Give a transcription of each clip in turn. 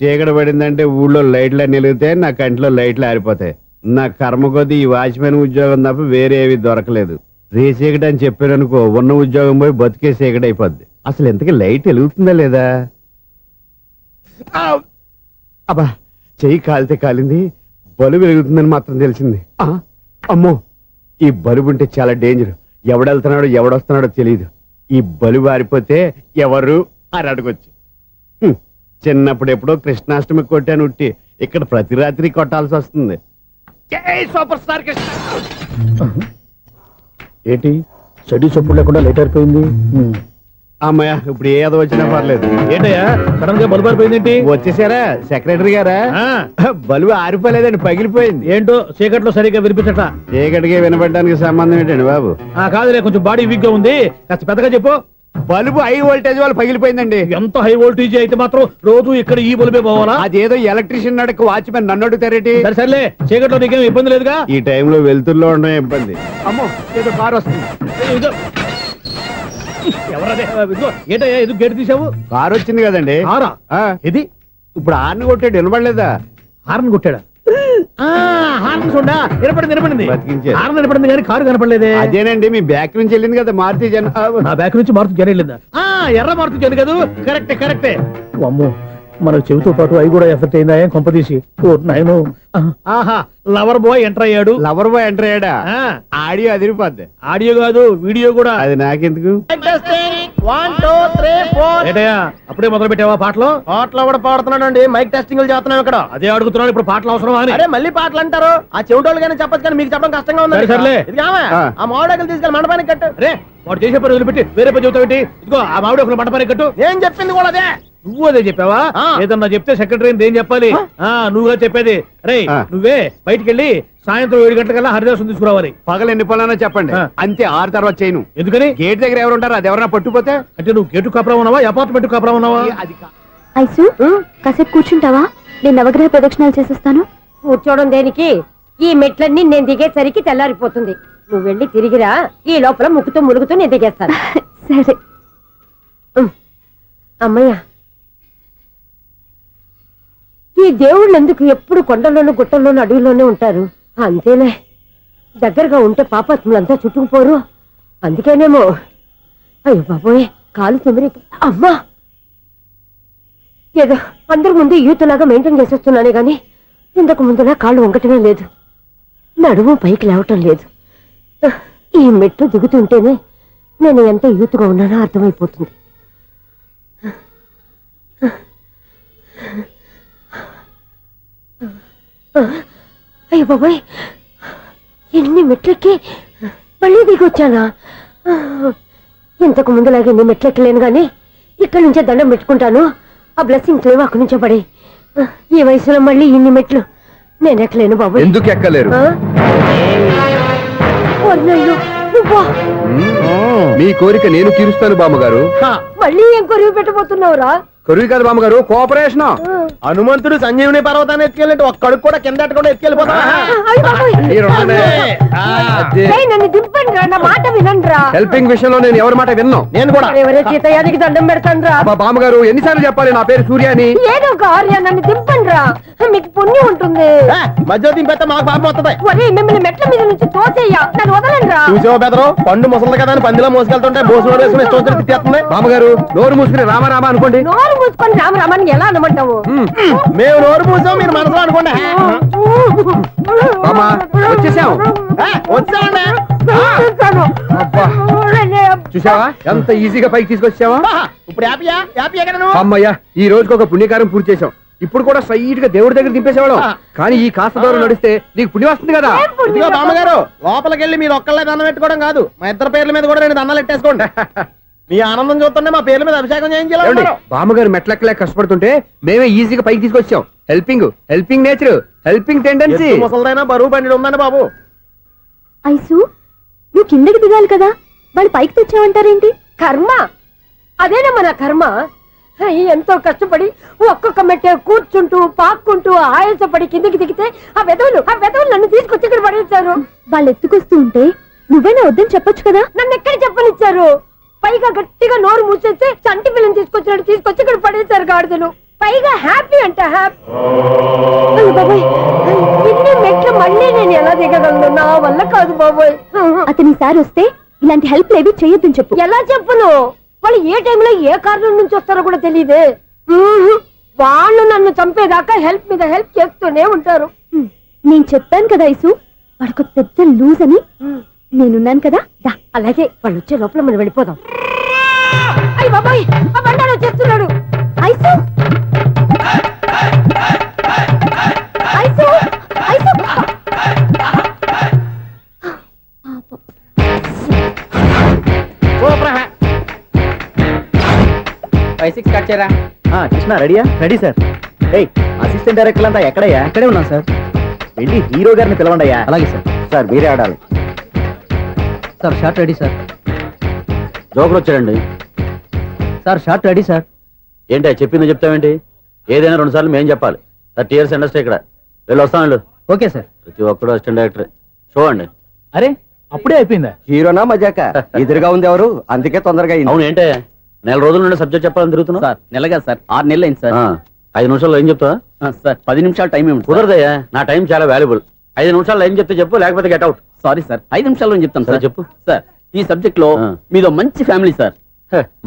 చీకటి పడిందంటే ఊళ్ళో లైట్లు అన్ని వెలుగుతాయి, నా కంటిలో లైట్లు ఆరిపోతాయి. నా కర్మ కొద్దీ ఈ వాచ్మెన్ ఉద్యోగం తప్ప వేరే ఏవి దొరకలేదు. రే చీకటి అని చెప్పారనుకో, ఉన్న ఉద్యోగం పోయి బతికే చీకటి అయిపోద్ది. అసలు ఇంతకీ లైట్ వెలుగుతుందా లేదా? అబ్బా, చెయ్యి కాలితే కాలింది, బలుబు వెలుగుతుందని మాత్రం తెలిసింది. అమ్మో, ఈ బలుబు ఉంటే చాలా డేంజర్. ఎవడెళ్తున్నాడో ఎవడొస్తున్నాడో తెలియదు. ఈ బలుబు ఆరిపోతే ఎవరు అని అడగొచ్చు. చిన్నప్పుడు ఎప్పుడో కృష్ణాష్టమి కొట్టాను ఉట్టి, ఇక్కడ ప్రతి రాత్రి కొట్టాల్సి వస్తుంది. Super star Krishna. ఏంటి చెడు చప్పుడు లేకుండా లేట్ అయిపోయింది? అమ్మయ్య, ఇప్పుడు ఏదో వచ్చినా పర్లేదు. ఏంటయ్యా సడన్ గా బల్బు ఆరిపోయింది? వచ్చేసారా సెక్రటరీ గారా? బలుబు ఆరిపోలేదండి, పగిలిపోయింది. ఏంటో చీకట్లో సరిగ్గా వినిపించట. చీకటికి వినపడడానికి సంబంధం ఏంటండి బాబు? కాదులే, కొంచెం బాడీ వీక్ గా ఉంది, కాస్త పెద్దగా చెప్పు. బల్బు హై వోల్టేజ్ వాళ్ళు పగిలిపోయిందండి. ఎంత హై వోల్టేజ్ అయితే మాత్రం రోజు ఇక్కడ ఈ బల్బే పోవాలా? అదేదో ఎలక్ట్రీషియన్ అడగ వాచ్మెన్ నన్ను అడుగుతారేటి? సర్లే, చీకట్లో నీకేం ఇబ్బంది లేదుగా? ఈ టైంలో వెళ్తుల్లో ఉండడం ఇబ్బంది. అమ్మో, ఏదో కారు వస్తుంది. ఎవరదే? ఏంటయ్యా ఎదుగు గేటు తీసావు? కారు వచ్చింది కదండి. ఇది ఇప్పుడు హార్న్ కొట్టాడు, వినపడలేదా? హార్న్ కొట్టాడా? హార్న్ చూడా వినపడింది. బతికించారు. హార్న్ వినపడింది కానీ కారు కనపడలేదే. అదేనండి, మీ బ్యాక్ నుంచి వెళ్ళింది కదా మారుతి జన్. నా బ్యాక్ నుంచి మారుతి జన్ వెళ్ళిందా? ఎర్ర మారుతి జన్ కదా. కరెక్టే. అమ్మో, మన చెవితో పాటు అవి కూడా ఎఫెక్ట్ అయిందా కొంపదీసి? నాయను. ఆహా, లవర్ బాయ్ ఎంటర్ అయ్యాడు. లవర్ బాయ్ ఎంటర్ అయ్యాడా? ఆడియో అదిరిపోద్ది. ఆడియో కాదు, వీడియో కూడా. అది నాకెందుకు? 1 2 3 4. ఏంటయ్యా అప్పుడే మొదలు పెట్టావా పాటలు? పాటలు కూడా పాడుతున్నాడు అండి. మైక్ టెస్టింగ్ చేస్తున్నాం ఇక్కడ. అదే అడుగుతున్నాడు, ఇప్పుడు పాటలు అవసరమా అని. అరే మళ్ళీ పాటలు అంటారు, ఆ చెవిటోళ్ళు కానీ చెప్పచ్చు కానీ మీకు చెప్పడం కష్టంగా ఉంది. సర్లే, ఆ మామిడాకులు తీసుకెళ్ళి మండపానికి కట్టు. రే, వాడు చేసే పని వదిలిపెట్టి వేరే పని చెబుతావేంటి? ఇదిగో ఆ మామిడి ఒక మండపానికి కట్టు. ఏం చెప్పింది కూడా అదే. నువ్వు అదే చెప్పావా? ఏదన్నా చెప్తే సెక్రటరీ ఏం చెప్పాలి? నువ్వుగా చెప్పేది. రే, నువ్వే బయటికి వెళ్ళి సాయంత్రం 7 గంటలకల్లా హరిదాసు తీసుకురావాలి. పగలు ఎన్ని పనులన్నా చెప్పండి, అంతే. 6 తర్వాత చేయను. ఎందుకని? గేట్ దగ్గర ఎవరు ఉంటారు, అది ఎవరన్నా పట్టుపోతే. అంటే నువ్వు గేటు కాపురా ఉన్నావా, అపార్ట్మెంట్ కాపురా ఉన్నావా? ఐసు, కాసేపు కూర్చుంటావా? నేను నవగ్రహ ప్రదక్షిణాలు చేసేస్తాను. కూర్చోవడం దేనికి? ఈ మెట్లన్నీ నేను దిగేసరికి తెల్లారిపోతుంది. నువ్వు వెళ్ళి తిరిగిరా, ఈ లోపల ముక్కుతూ ములుగుతూ నేను దిగేస్తాను. సరే. అమ్మయ్య, ఈ దేవుళ్ళు ఎందుకు ఎప్పుడు కొండల్లోనూ గుట్టల్లోనూ అడవిలోనే ఉంటారు? అంతేలే, దగ్గరగా ఉంటే పాపాత్ములంతా చుట్టుకుపోరు. అందుకేనేమో. అయ్యో బాబోయ్, కాలు తిమిరి. అమ్మా, ఏదో అందరి ముందు యూత్లాగా మెయింటైన్ చేసేస్తున్నానే గాని ఇంతకు ముందులా కాళ్ళు వంకటమే లేదు, నడుము పైకి లేవటం లేదు. ఈ మెట్లు దిగుతుంటేనే నేను ఎంత యూత్గా ఉన్నానో అర్థమైపోతుంది. అయ్యో బాబాయ్, ఎన్ని మెట్లెక్కి మళ్ళీ దిగొచ్చానా? ఇంతకు ముందులాగే ఎన్ని మెట్లెక్కలేను గాని ఇక్కడి నుంచే దండం పెట్టుకుంటాను. ఆ బ్లెస్సింగ్స్ లేవు అక్కడి నుంచే పడే. ఈ వయసులో మళ్ళీ ఇన్ని మెట్లు నేను ఎక్కలేను బాబాయ్. ఎందుకు ఎక్కలేరు? మీ కోరిక నేను తీరుస్తాను బామ్మగారు. మళ్ళీ ఏం కొరివి పెట్టబోతున్నావురా? కొరివి కాదు బామ్మగారు, కోఆపరేషన్. హనుమంతుడు సంజీవుని పర్వతాన్ని ఎత్తుకెళ్ళినట్టు ఒక్కడికి కూడా కింద ఎట్టకుండా ఎత్తుకెళ్ళిపోతా. నన్ను దింపండి రా, నా మాట వినండి రా. హెల్పింగ్ విషయంలో నేను ఎవరి మాట విన్నాను. నేను కూడా ఎవరే సీతయ్యానికి దండం పెడతాను రా. బామ్మగారు ఎన్నిసార్లు చెప్పాలి నా పేరు సూర్యాని? ఏదో ఒక ఆర్య, నన్ను దింపండి రా, మీకు పుణ్యం ఉంటుంది. మధ్య దింపేస్తే మాకు పాపం వస్తుంది. ఒరే, మిమ్మల్ని మెట్ల మీద నుంచి తోసేయ్యా, నన్ను వదలండి రా. చూసావా బెదరు, పండు ముసలి కదా అని పందిలో మోసుకెళ్తుంటే బోసు వేసుకుని స్తోత్రం తిట్టేస్తుంది. బామ్మగారు నోరు మూసుకుని రామారామా అనుకోండి. నోరు మూసుకొని రామరామాన్ని ఎలా అనమంటావు? మేము నోరు మూసాం, మీరు మనసులో అనుకోండి. వచ్చేసాం. వచ్చామండి. చూసావా ఎంత ఈజీగా పైకి తీసుకొచ్చావా? ఇప్పుడు హ్యాపీ ఎక్కడ నువ్వు? అమ్మయ్యా, ఈ రోజుకి ఒక పుణ్యకారం పూర్తి చేసాం. ఇప్పుడు కూడా స్ట్రైట్ గా దేవుడి దగ్గర దింపేసేవాడు. కానీ ఈ కాస్త దూరం నడిస్తే నీకు పుణ్యం వస్తుంది కదా. ఇదిగో బామ్మగారు, లోపలికి వెళ్ళి మీరు ఒక్కళ్ళే దండం పెట్టుకోవడం కాదు, మా ఇద్దరు పేర్ల మీద కూడా 2 దండాలు ఎట్టేసుకోండి. మీ ఆనందం చూస్తుంటే మా పేర్ల మీద అభిషేకం చేయించాలి. బామ్మగారు మెట్లెక్కలే కష్టపడుతుంటే మేమే ఈజీగా పైకి తీసుకొచ్చాం. Helping nature, helping tendency. ముసలిదైనా బరువు బండి ఉందండి బాబు. ఐసు, నువ్వు కిందకి దిగాలి కదా, వాళ్ళు పైకి తెచ్చావంటారేంటి? కర్మ అదేనమ్మా, నా కర్మ. ఎంతో కష్టపడి ఒక్కొక్క మెట్టే కూర్చుంటూ పాక్కుంటూ ఆయాసపడి కిందకి దిగితే ఆ వెధవులు నన్ను తీసుకొచ్చి ఇక్కడ పడేశారు. వాళ్ళు ఎత్తుకొస్తూ ఉంటే నువ్వేనా వద్దని చెప్పొచ్చు కదా. నన్ను ఎక్కడ చెప్పనిచ్చారు? పైగా గట్టిగా నోరు మూసేస్తే చంటి పిల్లని తీసుకొచ్చినట్టు తీసుకొచ్చి ఇక్కడ పడేశారు గాడిదలు. పైగా హ్యాపీ అంట హ్యాపీ. బాబాయ్ ఇన్ని మెట్లు మళ్ళీ నేను ఎలా దిగగలను? నా వల్ల కాదు బాబాయ్. అతని సార్ వస్తే ఇలాంటి హెల్ప్ లేవి చేయొద్దని చెప్పు. ఎలా చెప్పును? వాళ్ళు ఏ టైంలో ఏ కారణం నుంచి వస్తారో కూడా తెలియదే. వాళ్ళు నన్ను చంపేదాకా హెల్ప్ మీద హెల్ప్ చేస్తూనే ఉంటారు. నేను చెప్పాను కదా ఐసు, వాడొక పెద్ద లూజ్ అని. నేనున్నాను కదా. దా, అలాగే వాళ్ళు వచ్చే లోపల మనం వెళ్ళిపోదాం. అయ్య బాబాయ్, ఆ బండారు వచ్చేస్తున్నాడు. ఐసు ఐసు ఐసు కట్ చేయరా. కృష్ణ రెడీయా? Ready sir. ఏయ్ అసిస్టెంట్ డైరెక్టర్ అంతా ఎక్కడయ్యా? ఇక్కడే ఉన్నాం సార్. వెళ్ళి హీరో గారిని పిలవండి. అలాగే సార్. సార్ మీరే ఆడాలి sir. Shot ready sir. Joker వచ్చాడండి. Sir shot ready sir. ఏంటి చెప్పింది చెప్తావేంటి? ఏదైనా 2 సార్లు మేం చెప్పాలి. 30 years ఇండస్ట్రీ ఇక్కడ. వెళ్ళి వస్తాను వెళ్ళు. Okay sir. ప్రతి ఒక్కడు అసిస్టెంట్ డైరెక్టర్. చూడండి. అరే అప్పుడే అయిపోయిందా? హీరోనా మజాక? ఎదురుగా ఉంది ఎవరు, అందుకే తొందరగా అయింది. అవును ఏంటే 4 రోజుల నుండి సబ్జెక్ట్ చెప్పాలని తిరుగుతున్నావు? సార్ నెలగా సార్, 6 నెలలు అయింది సార్. 5 నిమిషాల్లో ఏం చెప్తావా? సార్ 10 నిమిషాలు టైం ఏమి కుదరదయ్యా, నా టైం చాలా వాల్యుబుల్. 5 నిమిషాల్లో ఏం చెప్తే చెప్పు, లేకపోతే గెట్ అవుట్. సారీ సార్, 5 నిమిషాల్లో చెప్తాను సరే సార్. చెప్పు. సార్ ఈ సబ్జెక్ట్ లో మీదో మంచి ఫ్యామిలీ సార్.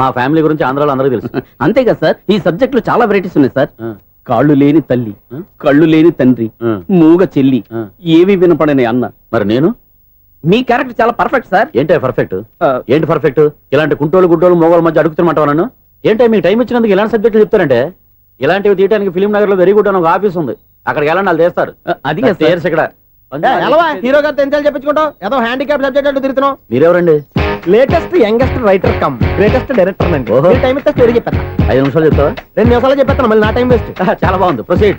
మా ఫ్యామిలీ గురించి ఆంధ్రాలో అందరికీ తెలుసు. అంతేగా సార్, ఈ సబ్జెక్ట్ లో చాలా వెరైటీస్ ఉన్నాయి సార్. ఆ, కాళ్ళు లేని తల్లి, ఆ, కళ్ళు లేని తండ్రి, ఆ, మూగ చెల్లి, ఆ. ఏవి వినపడని అన్న. మరి నేను మీ క్యారెక్టర్ చాలా పర్ఫెక్ట్ సార్. ఏంటే పర్ఫెక్ట్? ఆ, ఏంటి పర్ఫెక్ట్? ఇలాంటి కుంటోలు గుడ్డోలు మోగోల మధ్య అడుగుతున్నమాట నన్ను. ఏంటంటే మీకు టైం ఇచ్చినందుకు ఇలాంటి సబ్జెక్టులు చెప్తారంటే, ఇలాంటివి తీయడానికి ఫిలిం నగర్ లో వెరీ గుడ్ అని ఒక ఆఫీస్ ఉంది. అక్కడికి వెళ్ళండి, వాళ్ళు చేస్తారు. అది కాదు సార్. చేర్స్ ఇక్కడ. హీరో గారు తెంచాలి చెప్పించుకుంటావు, ఏదో హ్యాండిక్యాప్ సబ్జెక్ట్ అంటూ తిరుగుతున్నావు. మీరెవరండి? Latest youngest writer cum greatest director అండి. ఓహో. టైం ఇస్తే స్టోరీ చెప్పేస్తా. 5 నిమిషాలు చెప్తావా? 2 నిమిషాలు చెప్పేస్తాను, మళ్ళీ నా టైం వేస్ట్. చాలా బాగుంది, ప్రొసీడ్.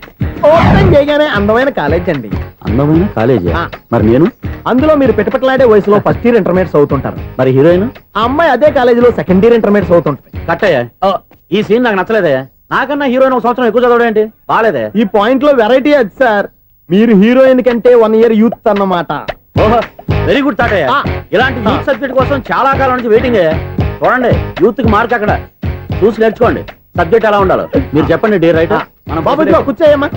ఓపెన్ చేయగానే అందమైన కాలేజ్ అండి. అందమైన కాలేజీ. ఆ. మరి నేను? అందులో మీరు పెట్టుపట్లాడే వయసులో ఫస్ట్ ఇయర్ ఇంటర్మీడియట్స్ అవుతుంటారు. మరి హీరోయిన్? ఆ అమ్మాయి అదే కాలేజీలో సెకండ్ ఇయర్ ఇంటర్మీడియట్స్ అవుతుంటది. కట్టయ్యా, ఈ సీన్ నాకు నచ్చలేదయ్యా. నాకన్నా హీరోయిన్ 1 సంవత్సరం ఎక్కువ చదవడేంటి? బాలేదే. ఈ పాయింట్ లో వెరైటీ అది సార్. మీరు హీరోయిన్ కంటే 1 year యూత్ అన్నమాట. ఓహో, వెరీ గుడ్ థాట్ అయ్యా. ఆ. ఇలాంటి యూత్ సబ్జెక్ట్ కోసం చాలా కాలం నుంచి వెయిటింగ్ అయ్యా. చూడండి, యూత్ కి మార్క్ అక్కడ చూసి నేర్చుకోండి. సబ్జెక్ట్ ఎలా ఉండాలో మీరు చెప్పండి. Day right. బాబు ఇదిగో కూర్చోయమ్మా.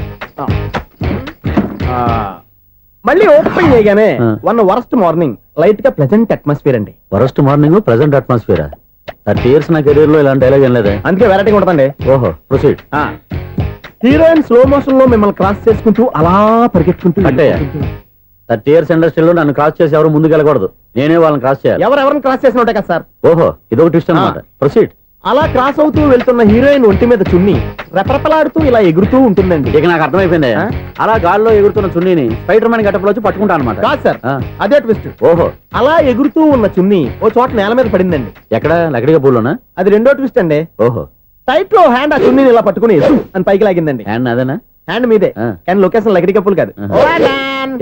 మళ్ళీ ఓపెన్ చేయగానే ఆ. 1 worst మార్నింగ్, లైట్ గా ప్లెజెంట్ అట్మాస్ఫియర్ అండి. Worst morning, present atmosphere. 30 years నా కెరీర్ లో ఇలాంటి డైలాగ్ ఏం లేదే. అందుకే వెరైటీ ఉంటుందండి. ఓహో, ప్రొసీడ్. హీరోయిన్ స్లో మోషన్ లో మిమ్మల్ని క్రాస్ చేసుకుంటూ అలా పరిగెత్తుకుంటూ కట్టయ్య. 30 years ఇండస్ట్రీలో నన్ను క్రాస్ చేసి ఎవరు ముందుకు వెళ్ళకూడదు. నేనే వాళ్ళని క్రాస్ చేయాలి. ఎవరెవరిని క్రాస్ చేసిన ఉంటాయి కదా సార్. ఓహో, ఇదొక ట్విస్ట్ అన్నమాట. ప్రొసీడ్. అలా క్రాస్ అవుతూ వెళ్తున్న హీరోయిన్ ఒంటి మీద చున్ని రెపరెపలాడుతూ ఇలా ఎగురుతూ ఉంటుందండి. ఇక నాకు అర్థమైపోయింది. ఆ? అలా గాల్లో ఎగురుతున్న చున్నీని స్పైడర్ మ్యాన్ గెటప్ లో వచ్చి పట్టుకుంటా అనమాట. కాదు సార్, ఆ. అదే ట్విస్ట్. ఓహో, అలా ఎగురుతూ ఉన్న చున్ని ఓ చోట నేల మీద పడిందండి. ఎక్కడ? లకడిగా పూల్లోనా? అది రెండో ట్విస్ట్ అండి. ఓహో, టైట్ లో హ్యాండ్ ఆ చున్నీని ఇలా పట్టుకుని అని పైకి లాగిందండి. హ్యాండ్ అదేనా? హ్యాండ్ మీదే, ఆ. కానీ లొకేషన్ లకడి కప్పులు కాదు. ఆహా.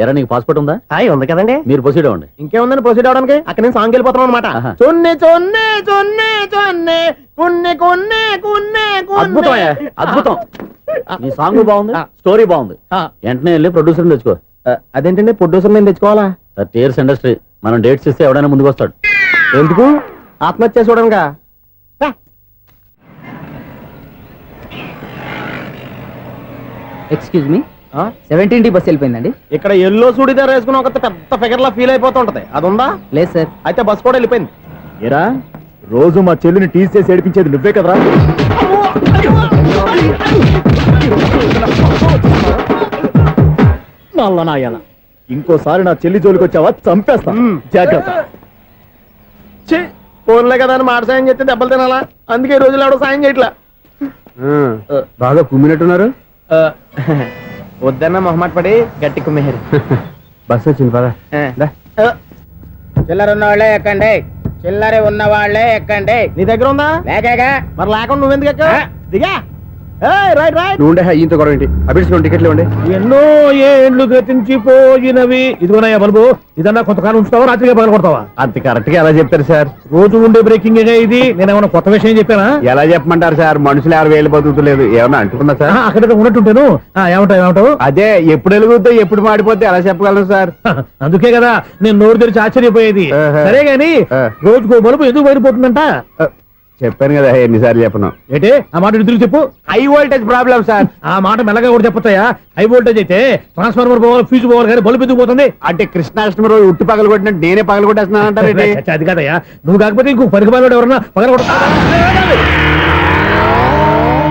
ఎరా, నీకు పాస్పోర్ట్ ఉందా? హాయ్ ఉంది కదండి. మీరు ప్రొసీడ్ అవ్వండి. ఇంకేముందని ప్రొసీడ్ అవడానికి? అక్కడ నేను సాంగ్ వెళ్ళిపోతున్నాం అనమాట. ఆహా. చున్ని చున్ని చున్ని చున్ని కున్ని కున్ని కున్ని అద్భుతం అయ్యా, అద్భుతం. నీ సాంగ్ బాగుంది, ఆ. స్టోరీ బాగుంది. వెంటనే వెళ్ళి ప్రొడ్యూసర్ తెచ్చుకో. అదేంటండి ప్రొడ్యూసర్ నేను తెచ్చుకోవాలా? 30 years ఇండస్ట్రీ. మనం డేట్స్ ఇస్తే ఎవడైనా ముందుకు వస్తాడు. ఎందుకు? ఆత్మహత్య చూడనుగా. Excuse me, 17D bus వెళ్ళిపోయిందండి. ఇక్కడ ఎల్లో చూడిదార్ వేసుకుని ఒక పెద్ద ఫిగర్ లా ఫీల్ అయిపోతుంటది, అది ఉందా? లేదు సార్. అయితే బస్ కూడా వెళ్ళిపోయింది. ఏరా, రోజు మా చెల్లిని టీస్ చేసి ఏడిపించేది నువ్వే కదరా? నల్ల నాయన, ఇంకోసారి నా చెల్లి జోలికి వచ్చావా చంపేస్తా. జాగ్రత్త. ఫోన్లే కదా అని మాట సాయం చేస్తే దెబ్బలు తినాలా? అందుకే ఈ రోజులు ఎవడో సాయం చేయట్లా. బాగా కుమ్మినట్టున్నారు. వద్దన్న మొహమాట పడి గట్టి కుమ్మేరు. బస్ వచ్చింది పదా. చిల్లర ఉన్న వాళ్ళే ఎక్కండి, చిల్లర ఉన్న వాళ్ళే ఎక్కండి. నీ దగ్గర ఉందా? లేకగా మరి లేకుండా నువ్వెందుకు ఎక్క? దిగా. Right right. నువ్వు ఉండే ఈయంతో గొడవ ఏంటి? అభిడ్స్ టికెట్లు ఇవ్వండి. ఎన్నో ఏండ్లు గతించిపోయినవి. ఇదిగోనయ్యా బల్బు, ఇదన్నా కొంతకాలం ఉంచుతావా, రాత్రిగా పగల కొడతావా? అంత కరెక్ట్ గా ఎలా చెప్తారు సార్? రోజు ఉండే బ్రేకింగ్ ఇది. నేనేమన్నా కొత్త విషయం చెప్పానా? ఎలా చెప్పమంటారు సార్? మనుషులు ఎవరు వేలు బతుకుతలేదు. ఏమన్నా అంటున్నా సార్? అక్కడ ఉన్నట్టుంటాను. ఏమంటావు? అదే, ఎప్పుడు వెలుగుద్దో ఎప్పుడు మాడిపోతే ఎలా చెప్పగలను సార్? అందుకే కదా నేను నోరు తెరిచి ఆశ్చర్యపోయేది. ఆహా. సరే గాని ఆ. రోజుకో బలుపు ఎందుకు బయటపోతుందంట? చెప్పాను కదా ఎన్నిసార్లు చెప్పను. ఏంటి ఆ మాట తిరిగి చెప్పు. High voltage problem sir. ఆ మాట మెల్లగా కూడా చెప్పొచ్చాయా? హై వోల్టేజ్ అయితే ట్రాన్స్ఫార్మర్ పోవాలి, ఫ్యూజ్ పోవాలి, కానీ బల్బు ఎందుకు పోతుంది? అంటే కృష్ణాష్టమి రోజు ఉట్టి పగలు కొట్టినట్టు నేనే పగలు కొట్టేస్తున్నాను అంటారేంటి? చచ్చా, అది కాదయ్యా. నువ్వు కాకపోతే ఇంకో పనికి బాగా ఎవరన్నా పగల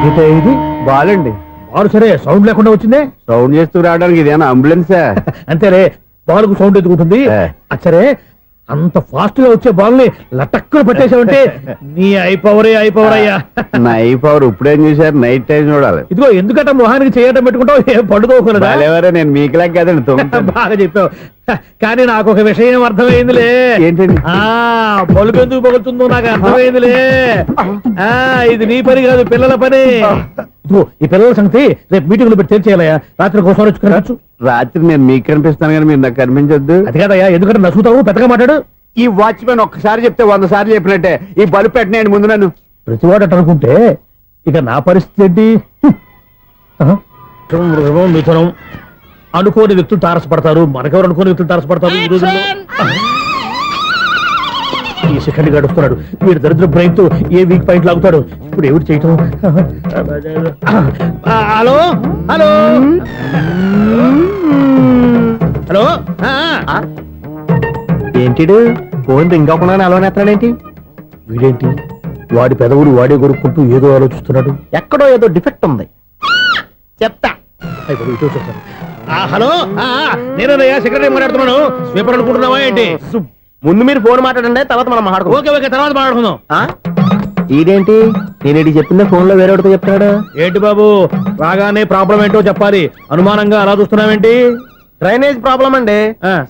ఇది బాలండి. బాలు సరే సౌండ్ లేకుండా వచ్చిందే. సౌండ్ చేస్తూ రావడానికి ఇదేనా అంబులెన్సా? అంతేరే, బాల్కు సౌండ్ ఎదుగుతుంది. అచ్చరే, అంత ఫాస్ట్ గా వచ్చే బాల్ ని లటక్కున పట్టేసావంటే నీ ఐపవర్ అయ్యా. నై పవర్ ఇప్పుడేం చూసారు? నైట్ టైం చూడాలి. ఇదిగో ఎందుకంటే మొహానికి చేయటం పెట్టుకుంటావు, ఏం పండుకోకూడదా? ఎవరే నేను మీకులా కదండి తొమ్మిది. బాగా చెప్పావు. కానీ నాకు ఒక విషయం అర్థమైందిలే. ఏంటండి? బల్బు ఎందుకు పగులుతుందో నాకు అర్థమైందిలే. ఇది నీ పని కాదు, పిల్లల పని. ఇదిగో ఈ పిల్లల సంగతి రేపు మీటింగ్ లో పెట్టి తెలిసేయాలయ్యా. రాత్రి ఒకసారి వచ్చి కనవచ్చు. రాత్రి నేను మీకు కనిపిస్తాను కానీ మీరు నాకు కనిపించొద్దు. అది కాదయ్యా, ఎందుకంటే నసుగుతావు, పెద్దగా మాట్లాడు. ఈ వాచ్మెన్ ఒక్కసారి చెప్తే 100 సార్లు చెప్పినట్టే. ఈ బల్బు పెట్టినాయండి ముందు నన్ను. ప్రతివాడట అనుకుంటే ఇక నా పరిస్థితి ఏంటి? మిథునం అనుకోని వ్యక్తులు తారసపడతారు. మనకెవరు అనుకోని వ్యక్తులు తారసపడతారు ఈ రోజుల్లో? ఈ సెకండ్ గడుస్తున్నాడు. వీడు దరిద్ర బ్రెయిన్ తో ఏ వీక్ పాయింట్ లాగుతాడు. ఇప్పుడు ఎవరు చేయటం? Hello hello hello. ఏంటిడు ఫోన్ రింగ్ అవ్వకుండా అలవనేస్తాడేంటి? వీడేంటి వాడి పెదవులు వాడే కొరుక్కుంటూ ఏదో ఆలోచిస్తున్నాడు. ఎక్కడో ఏదో డిఫెక్ట్ ఉంది. చెప్తా. హలో, నేనయ్యా సెక్రటరీ మాట్లాడుతున్నాను. స్వీపర్ అనుకుంటున్నావా ఏంటి? ముందు మీరు ఫోన్ మాట్లాడండి, తర్వాత మనం మాట్లాడుకో. ఓకే ఓకే, తర్వాత మాట్లాడుకుందాం. ఇదేంటి నేను చెప్పిందే ఫోన్ లో వేరేవాడితో చెప్తున్నాడు? ఏంటి బాబు, రాగానే ప్రాబ్లం ఏంటో చెప్పాలి. అనుమానంగా అలా చూస్తున్నావేంటి? డ్రైనేజ్ ప్రాబ్లం అండి.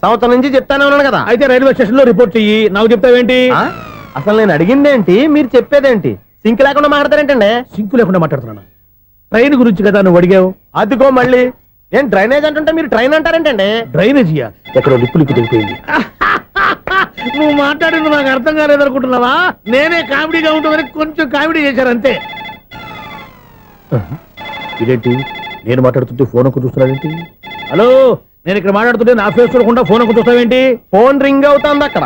సంవత్సరం నుంచి చెప్తానే ఉన్నాను కదా. అయితే రైల్వే స్టేషన్ లో రిపోర్ట్ చెయ్యి, నాకు చెప్తావేంటి? అసలు నేను అడిగిందేంటి, మీరు చెప్పేదేంటి? సింక్ లేకుండా మాట్లాడతారేంటండి? సింకు లేకుండా మాట్లాడుతున్నాను. ట్రైన్ గురించి కదా నువ్వు అడిగావు. అదిగో మళ్ళీ ఏం డ్రైనేజ్ అంటుంటే మీరు ట్రైన్ అంటారేంటండి? డ్రైనేజీయా? ఎక్కడో లిప్పులిక్కు తెలిపోయింది. నువ్వు మాట్లాడింది నాకు అర్థం కాలేదనుకుంటున్నావా? నేనే కామెడీగా ఉంటుందని కొంచెం కామెడీ చేశారు అంతే. ఇదేంటి నేను మాట్లాడుతుంటే ఫోన్ ఒక్క చూస్తున్నావేంటి? హలో, నేను ఇక్కడ మాట్లాడుతుంటే నా ఫేస్ చూడకుండా ఫోన్ ఒక్క చూస్తావేంటి? ఫోన్ రింగ్ అవుతుంది అక్కడ.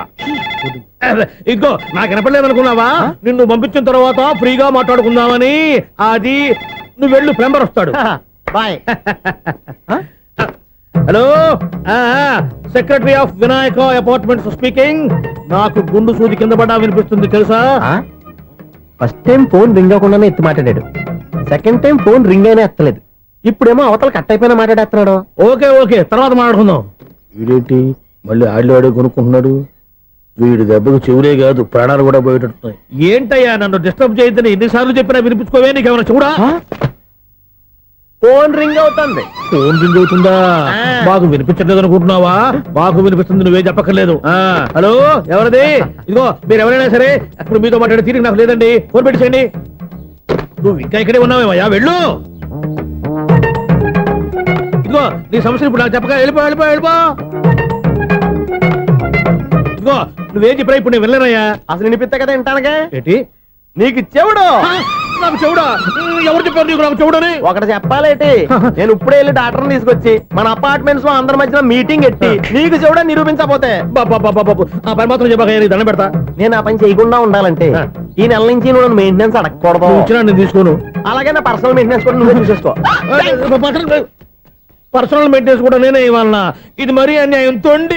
ఇంకో నాకు వినపడలేదు అనుకున్నావా? నిన్ను పంపించిన తర్వాత ఫ్రీగా మాట్లాడుకుందామని. అది నువ్వు వెళ్ళు, ప్లంబర్ వస్తాడు. Bye. Hello, secretary of Vinayaka apartments speaking. నాకు గుండు సూది కింద పడ్డా వినిపిస్తుంది తెలుసా? ఫస్ట్ టైం ఫోన్ రింగ్ అవ్వకుండానే ఎత్తి మాట్లాడాడు. సెకండ్ టైం ఫోన్ రింగ్ అయినా ఎత్తలేదు. ఇప్పుడేమో అవతల కట్ అయిపోయినా మాట్లాడేస్తున్నాడు. ఓకే ఓకే, తర్వాత మాట్లాడుకుందాం. వీడేంటి మళ్ళీ ఆడివాడే కొనుక్కుంటున్నాడు? వీడి దెబ్బకు చెవులే కాదు, ప్రాణాలు కూడా పోయేటట్టున్నాయి. ఏంటయ్యా నన్ను డిస్టర్బ్ చేయొద్దని ఎన్నిసార్లు చెప్పినా వినిపించుకోవే? నీకేమైనా చూడా? ఫోన్ రింగ్ అవుతుంది. ఫోన్ రింగ్ అవుతుందా? మాకు వినిపించట్లేదు అనుకుంటున్నావా? మాకు వినిపిస్తుంది, నువ్వే చెప్పక్కర్లేదు. హలో, ఎవరిది? ఇదిగో మీరు ఎవరైనా సరే ఇప్పుడు మీతో మాట్లాడే తీరిక నాకు లేదండి. ఫోన్ పెట్టేసేయండి. నువ్వు ఇంకా ఇక్కడే ఉన్నావేమయ్యా, వెళ్ళు. ఇదిగో నీ సమస్య ఇప్పుడు నాకు చెప్పక వెళ్ళిపో వెళ్ళిపో వెళ్ళిపో. ఇదిగో నువ్వేం చెప్పరా ఇప్పుడు నేను వెళ్ళానయ్యా. అసలు వినిపిస్తా కదా వింటానగా. ఏంటి నీకు చెవుడు? నాకు చెవుడా? ఎవరు చెప్పారు నీకు నాకు చెవుడని? ఒకటి చెప్పాలేటి, నేను ఇప్పుడే వెళ్ళి డాక్టర్ని తీసుకొచ్చి మన అపార్ట్మెంట్స్ లో అందరి మధ్యన మీటింగ్ ఎట్టి నీకు చెవుడా నిరూపించకపోతే బాబు ఆ పని మాత్రం చెప్పక నీకు దండం పెడతా. నేను ఆ పని చేయకుండా ఉండాలంటే ఈ నెల నుంచి నువ్వు మెయింటెనెన్స్ అడగకూడదు. ఇచ్చినా నేను తీసుకోను. అలాగే నా పర్సనల్ మెయింటెనెన్స్ కూడా నువ్వే చూసేసుకో. పర్సనల్ మెయింటెనెన్స్ కూడా నేనే ఇవ్వాలన్నా? ఇది మరీ అన్యాయం. తొండి